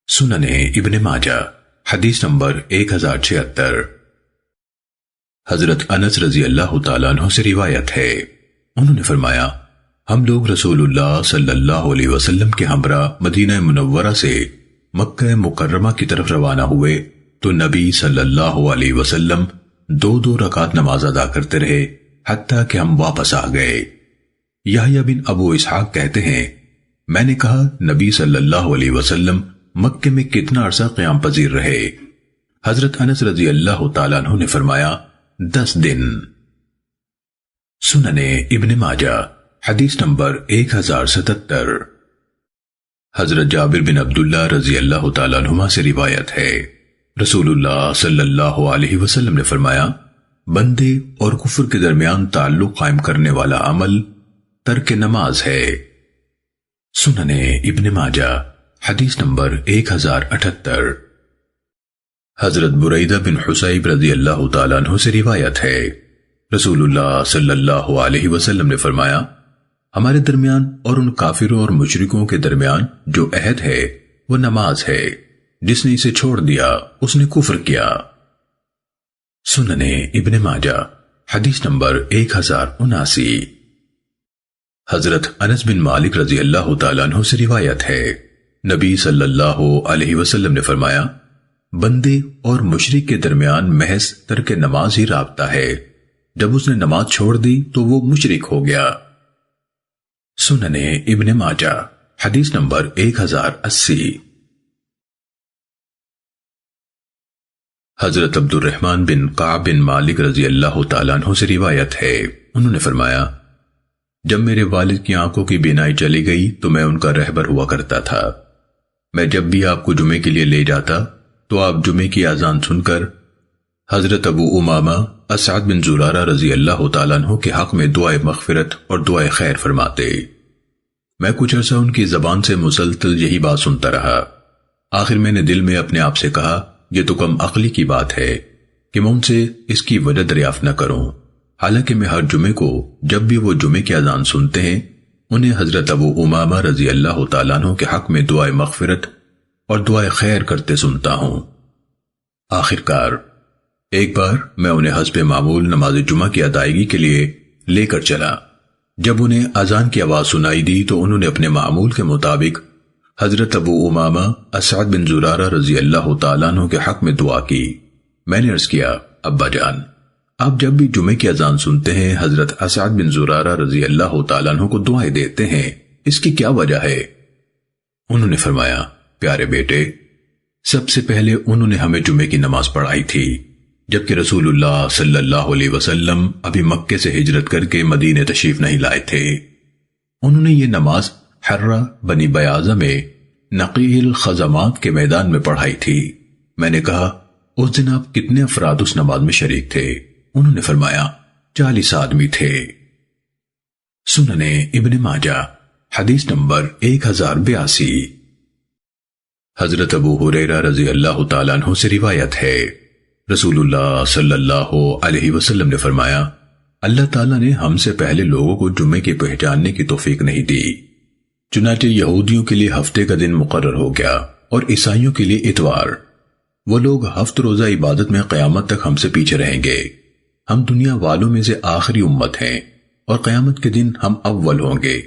سننے ابن ماجہ حدیث نمبر 1076۔ حضرت انس رضی اللہ تعالیٰ عنہ سے روایت ہے، انہوں نے فرمایا ہم لوگ رسول اللہ صلی اللہ علیہ وسلم کے ہمراہ مدینہ منورہ سے مکہ مکرمہ کی طرف روانہ ہوئے تو نبی صلی اللہ علیہ وسلم 2 رکعت نماز ادا کرتے رہے حتیٰ کہ ہم واپس آ گئے۔ یحییٰ بن ابو اسحاق کہتے ہیں میں نے کہا نبی صلی اللہ علیہ وسلم مکے میں کتنا عرصہ قیام پذیر رہے؟ حضرت انس رضی اللہ تعالیٰ عنہ نے فرمایا 10 دن۔ سننے ابن ماجہ حدیث نمبر 1077۔ حضرت جابر بن عبداللہ رضی اللہ تعالیٰ عنہما سے روایت ہے، رسول اللہ صلی اللہ علیہ وسلم نے فرمایا بندے اور کفر کے درمیان تعلق قائم کرنے والا عمل ترک نماز ہے۔ سننے ابن ماجہ حدیث نمبر 1078۔ حضرت بریدہ بن حصیب رضی اللہ تعالیٰ عنہ سے روایت ہے، رسول اللہ صلی اللہ علیہ وسلم نے فرمایا ہمارے درمیان اور ان کافروں اور مشرکوں کے درمیان جو عہد ہے وہ نماز ہے، جس نے اسے چھوڑ دیا اس نے کفر کیا۔ سننے ابن ماجہ حدیث نمبر 1079۔ حضرت انس بن مالک رضی اللہ تعالیٰ عنہ سے روایت ہے، نبی صلی اللہ علیہ وسلم نے فرمایا بندے اور مشرک کے درمیان محض ترک نماز ہی رابطہ ہے، جب اس نے نماز چھوڑ دی تو وہ مشرک ہو گیا۔ سننے ابن ماجہ حدیث نمبر 1080۔ حضرت عبد الرحمن بن قعب بن مالک رضی اللہ تعالیٰ عنہ سے روایت ہے، انہوں نے فرمایا جب میرے والد کی آنکھوں کی بینائی چلی گئی تو میں ان کا رہبر ہوا کرتا تھا۔ میں جب بھی آپ کو جمعے کے لیے لے جاتا تو آپ جمعے کی اذان سن کر حضرت ابو امامہ اسعد بن زرارہ رضی اللہ تعالیٰ عنہ کے حق میں دعائے مغفرت اور دعائے خیر فرماتے۔ میں کچھ عرصہ ان کی زبان سے مسلسل یہی بات سنتا رہا۔ آخر میں نے دل میں اپنے آپ سے کہا یہ تو کم عقلی کی بات ہے کہ میں ان سے اس کی وجہ دریافت نہ کروں، حالانکہ میں ہر جمعے کو جب بھی وہ جمعے کی اذان سنتے ہیں انہیں حضرت ابو امامہ رضی اللہ تعالیٰ عنہ کے حق میں دعائے مغفرت اور دعائے خیر کرتے سنتا ہوں۔ آخرکار ایک بار میں انہیں حسب معمول نماز جمعہ کی ادائیگی کے لیے لے کر چلا۔ جب انہیں اذان کی آواز سنائی دی تو انہوں نے اپنے معمول کے مطابق حضرت ابو امامہ اسعد بن زرارہ رضی اللہ تعالیٰ عنہ کے حق میں دعا کی۔ میں نے عرض کیا، ابا جان، آپ جب بھی جمعے کی اذان سنتے ہیں حضرت اسعد بن زرارہ رضی اللہ تعالیٰ عنہ کو دعائیں دیتے ہیں، اس کی کیا وجہ ہے؟ انہوں نے فرمایا، پیارے بیٹے، سب سے پہلے انہوں نے ہمیں جمعے کی نماز پڑھائی تھی جبکہ رسول اللہ صلی اللہ علیہ وسلم ابھی مکے سے ہجرت کر کے مدینے تشریف نہیں لائے تھے۔ انہوں نے یہ نماز حرہ بنی بیاضہ میں نقیع الخزمات کے میدان میں پڑھائی تھی۔ میں نے کہا، اس دن آپ کتنے افراد اس نماز میں شریک تھے؟ انہوں نے فرمایا، 40 آدمی تھے۔ سننے ابن ماجہ حدیث نمبر 1082۔ حضرت ابو ہریرہ رضی اللہ تعالیٰ عنہ سے روایت ہے، رسول اللہ صلی اللہ علیہ وسلم نے فرمایا، اللہ تعالیٰ نے ہم سے پہلے لوگوں کو جمعے کی پہچاننے کی توفیق نہیں دی، چنانچہ یہودیوں کے لیے ہفتے کا دن مقرر ہو گیا اور عیسائیوں کے لیے اتوار۔ وہ لوگ ہفت روزہ عبادت میں قیامت تک ہم سے پیچھے رہیں گے۔ ہم دنیا والوں میں سے آخری امت ہیں اور قیامت کے دن ہم اول ہوں گے،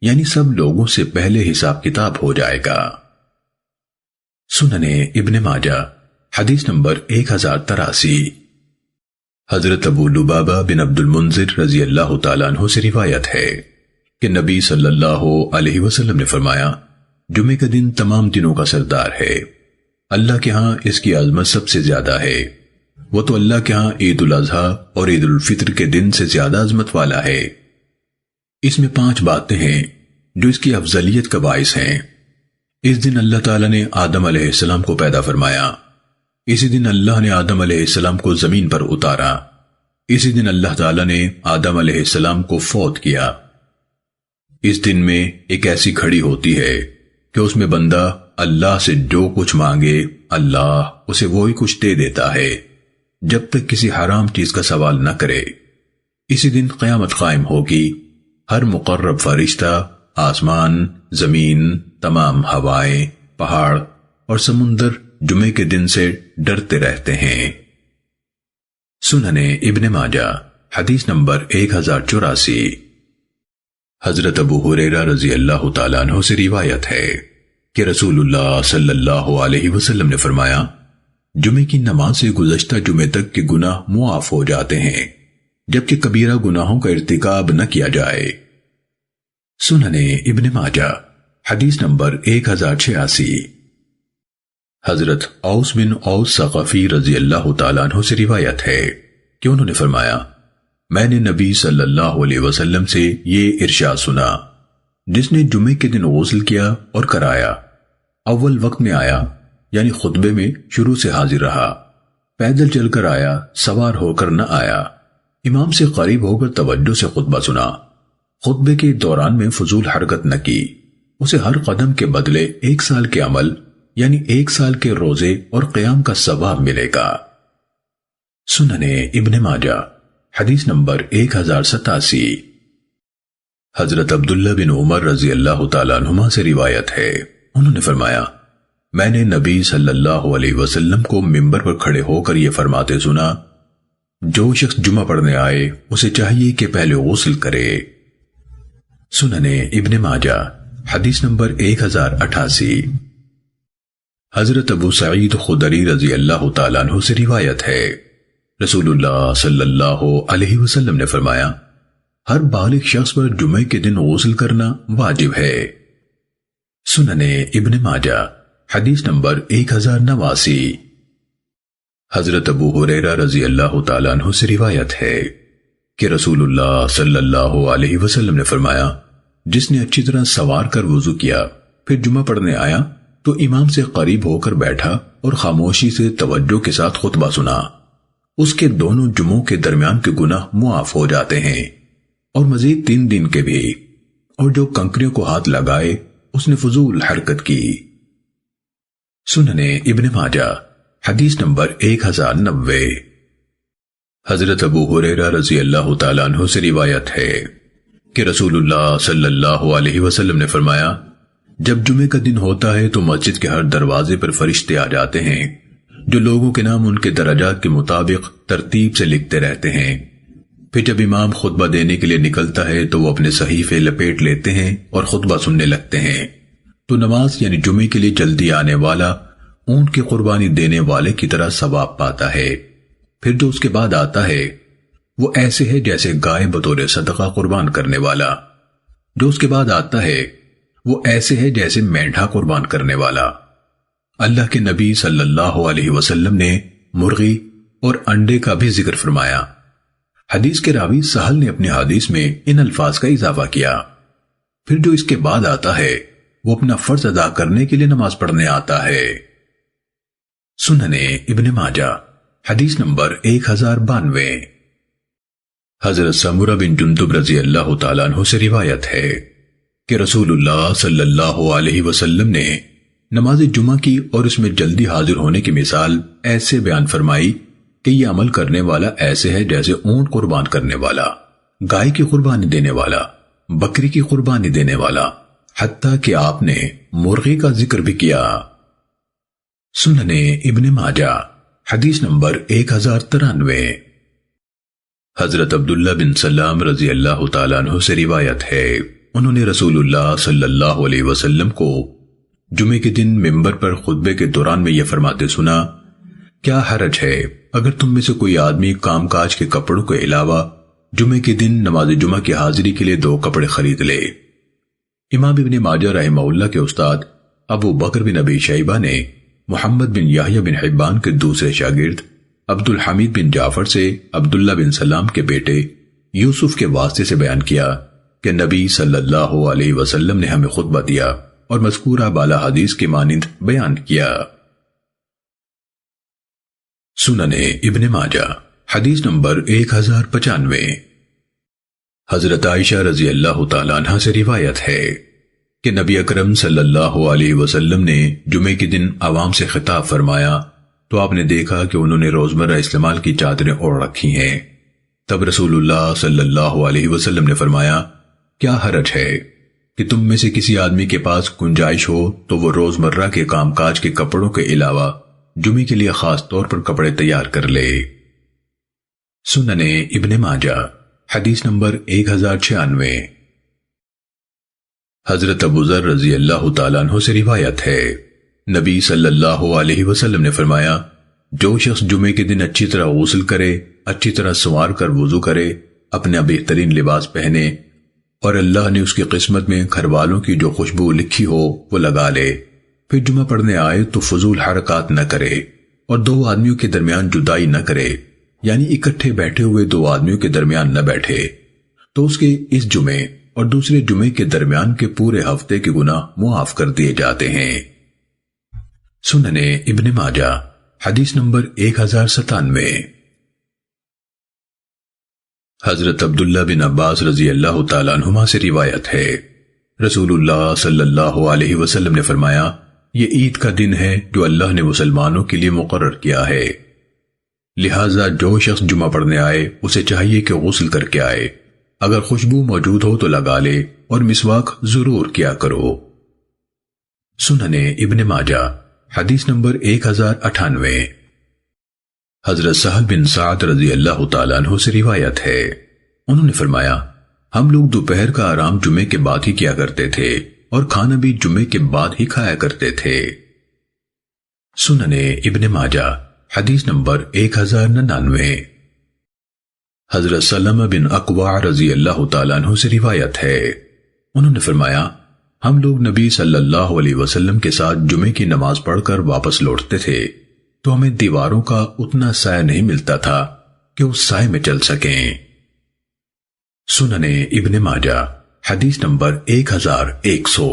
یعنی سب لوگوں سے پہلے حساب کتاب ہو جائے گا۔ سننے ابن ماجہ حدیث نمبر 1083۔ حضرت ابو لبابہ بن عبد المنذر رضی اللہ تعالیٰ عنہ سے روایت ہے کہ نبی صلی اللہ علیہ وسلم نے فرمایا، جمعے کا دن تمام دنوں کا سردار ہے، اللہ کے ہاں اس کی عظمت سب سے زیادہ ہے، وہ تو اللہ کے ہاں عید الاضحیٰ اور عید الفطر کے دن سے زیادہ عظمت والا ہے۔ اس میں 5 باتیں ہیں جو اس کی افضلیت کا باعث ہیں۔ اس دن اللہ تعالیٰ نے آدم علیہ السلام کو پیدا فرمایا، اسی دن اللہ نے آدم علیہ السلام کو زمین پر اتارا، اسی دن اللہ تعالیٰ نے آدم علیہ السلام کو فوت کیا۔ اس دن میں ایک ایسی گھڑی ہوتی ہے کہ اس میں بندہ اللہ سے جو کچھ مانگے اللہ اسے وہی کچھ دے دیتا ہے جب تک کسی حرام چیز کا سوال نہ کرے۔ اسی دن قیامت قائم ہوگی، ہر مقرب فرشتہ، آسمان، زمین، تمام ہوائیں، پہاڑ اور سمندر جمعے کے دن سے ڈرتے رہتے ہیں۔ سننے ابن ماجہ حدیث نمبر 1084۔ حضرت ابو ہریرہ رضی اللہ تعالیٰ عنہ سے روایت ہے کہ رسول اللہ صلی اللہ علیہ وسلم نے فرمایا، جمعے کی نماز سے گزشتہ جمعے تک کے گناہ معاف ہو جاتے ہیں جبکہ کبیرہ گناہوں کا ارتکاب نہ کیا جائے۔ سننے ابن ماجہ حدیث نمبر 1086۔ حضرت اوس بن اوس ثقفی رضی اللہ تعالیٰ عنہ سے روایت ہے کہ انہوں نے فرمایا، میں نے نبی صلی اللہ علیہ وسلم سے یہ ارشاد سنا، جس نے جمعے کے دن غسل کیا اور کرایا، اول وقت میں آیا یعنی خطبے میں شروع سے حاضر رہا، پیدل چل کر آیا، سوار ہو کر نہ آیا، امام سے قریب ہو کر توجہ سے خطبہ سنا، خطبے کے دوران میں فضول حرکت نہ کی، اسے ہر قدم کے بدلے 1 سال کے عمل یعنی 1 سال کے روزے اور قیام کا ثواب ملے گا۔ سننے ابن ماجہ حدیث نمبر 1087۔ حضرت عبداللہ بن عمر رضی اللہ تعالیٰ عنہما سے روایت ہے، انہوں نے فرمایا، میں نے نبی صلی اللہ علیہ وسلم کو منبر پر کھڑے ہو کر یہ فرماتے سنا، جو شخص جمعہ پڑھنے آئے اسے چاہیے کہ پہلے غسل کرے۔ سننے ابن ماجہ حدیث نمبر 1088۔ حضرت ابو سعید خدری رضی اللہ تعالیٰ عنہ سے روایت ہے، رسول اللہ صلی اللہ علیہ وسلم نے فرمایا، ہر بالغ شخص پر جمعے کے دن غسل کرنا واجب ہے۔ سننے ابن ماجہ حدیث نمبر 1089۔ حضرت ابو ہریرہ رضی اللہ تعالیٰ عنہ سے روایت ہے کہ رسول اللہ صلی اللہ علیہ وسلم نے فرمایا، جس نے اچھی طرح سوار کر وضو کیا پھر جمعہ پڑھنے آیا تو امام سے قریب ہو کر بیٹھا اور خاموشی سے توجہ کے ساتھ خطبہ سنا، اس کے دونوں جمعوں کے درمیان کے گناہ معاف ہو جاتے ہیں اور مزید 3 دن کے بھی، اور جو کنکریوں کو ہاتھ لگائے اس نے فضول حرکت کی۔ سننے ابن ماجہ حدیث نمبر 1090۔ حضرت ابو ہریرہ رضی اللہ تعالیٰ عنہ سے روایت ہے کہ رسول اللہ صلی اللہ علیہ وسلم نے فرمایا، جب جمعے کا دن ہوتا ہے تو مسجد کے ہر دروازے پر فرشتے آ جاتے ہیں جو لوگوں کے نام ان کے درجات کے مطابق ترتیب سے لکھتے رہتے ہیں۔ پھر جب امام خطبہ دینے کے لیے نکلتا ہے تو وہ اپنے صحیفے لپیٹ لیتے ہیں اور خطبہ سننے لگتے ہیں۔ تو نماز یعنی جمعے کے لیے جلدی آنے والا اونٹ کی قربانی دینے والے کی طرح ثواب پاتا ہے۔ پھر جو اس کے بعد آتا ہے وہ ایسے ہے جیسے گائے بطور صدقہ قربان کرنے والا۔ جو اس کے بعد آتا ہے وہ ایسے ہے جیسے مینڈھا قربان کرنے والا۔ اللہ کے نبی صلی اللہ علیہ وسلم نے مرغی اور انڈے کا بھی ذکر فرمایا۔ حدیث کے راوی سہل نے اپنی حدیث میں ان الفاظ کا اضافہ کیا۔ پھر جو اس کے بعد آتا ہے وہ اپنا فرض ادا کرنے کے لیے نماز پڑھنے آتا ہے۔ سننے ابن ماجہ حدیث نمبر 1092۔ حضرت سمرہ بن جندب رضی اللہ تعالیٰ عنہ سے روایت ہے کہ رسول اللہ صلی اللہ علیہ وسلم نے نماز جمعہ کی اور اس میں جلدی حاضر ہونے کی مثال ایسے بیان فرمائی کہ یہ عمل کرنے والا ایسے ہے جیسے اونٹ قربان کرنے والا، گائے کی قربانی دینے والا، بکری کی قربانی دینے والا، حتیٰ کہ آپ نے مرغی کا ذکر بھی کیا۔ سننے ابن ماجہ حدیث نمبر 1093۔ حضرت عبداللہ بن سلام رضی اللہ تعالیٰ عنہ سے روایت ہے انہوں نے رسول اللہ صلی اللہ علیہ وسلم کو جمعے کے دن ممبر پر خطبے کے دوران میں یہ فرماتے سنا، کیا حرج ہے اگر تم میں سے کوئی آدمی کام کاج کے کپڑوں کے علاوہ جمعے کے دن نماز جمعہ کی حاضری کے لیے 2 کپڑے خرید لے۔ امام ابن ماجہ رحمہ اللہ کے استاد ابو بکر بن ابی شیبہ نے محمد بن یحییٰ بن حبان کے دوسرے شاگرد عبد الحمید بن جعفر سے عبداللہ بن سلام کے بیٹے یوسف کے واسطے سے بیان کیا کہ نبی صلی اللہ علیہ وسلم نے ہمیں خطبہ دیا اور مذکورہ بالا حدیث کے مانند بیان کیا۔ سننے ابن ماجہ حدیث نمبر 1095۔ حضرت عائشہ رضی اللہ تعالیٰ عنہ سے روایت ہے کہ نبی اکرم صلی اللہ علیہ وسلم نے جمعے کے دن عوام سے خطاب فرمایا تو آپ نے دیکھا کہ انہوں نے روزمرہ استعمال کی چادریں اوڑھ رکھی ہیں۔ تب رسول اللہ صلی اللہ علیہ وسلم نے فرمایا، کیا حرج ہے کہ تم میں سے کسی آدمی کے پاس گنجائش ہو تو وہ روزمرہ کے کام کاج کے کپڑوں کے علاوہ جمعے کے لیے خاص طور پر کپڑے تیار کر لے۔ سننے ابن ماجہ حدیث نمبر 1096۔ حضرت ابو ذر رضی اللہ تعالیٰ عنہ سے روایت ہے نبی صلی اللہ علیہ وسلم نے فرمایا، جو شخص جمعے کے دن اچھی طرح غسل کرے، اچھی طرح سنوار کر وضو کرے، اپنا بہترین لباس پہنے اور اللہ نے اس کی قسمت میں گھر والوں کی جو خوشبو لکھی ہو وہ لگا لے، پھر جمعہ پڑھنے آئے تو فضول حرکات نہ کرے اور 2 آدمیوں کے درمیان جدائی نہ کرے، یعنی اکٹھے بیٹھے ہوئے 2 آدمیوں کے درمیان نہ بیٹھے، تو اس کے اس جمعے اور دوسرے جمعے کے درمیان کے پورے ہفتے کے گناہ معاف کر دیے جاتے ہیں۔ سننے ابن ماجہ حدیث نمبر 1097۔ حضرت عبداللہ بن عباس رضی اللہ تعالیٰ عنہما سے روایت ہے رسول اللہ صلی اللہ علیہ وسلم نے فرمایا، یہ عید کا دن ہے جو اللہ نے مسلمانوں کے لیے مقرر کیا ہے، لہٰذا جو شخص جمعہ پڑھنے آئے اسے چاہیے کہ غسل کر کے آئے، اگر خوشبو موجود ہو تو لگا لے اور مسواک ضرور کیا کرو۔ سننے ابن ماجہ حدیث نمبر 1098۔ حضرت سہل بن سعد رضی اللہ تعالیٰ عنہ سے روایت ہے انہوں نے فرمایا، ہم لوگ دوپہر کا آرام جمعے کے بعد ہی کیا کرتے تھے اور کھانا بھی جمعے کے بعد ہی کھایا کرتے تھے۔ سننے ابن ماجہ حدیث نمبر 1099۔ حضرت سلمہ بن اکوع رضی اللہ تعالیٰ عنہ سے روایت ہے انہوں نے فرمایا، ہم لوگ نبی صلی اللہ علیہ وسلم کے ساتھ جمعے کی نماز پڑھ کر واپس لوٹتے تھے تو ہمیں دیواروں کا اتنا سایہ نہیں ملتا تھا کہ اس سائے میں چل سکیں۔ سننے ابن ماجہ حدیث نمبر 1100۔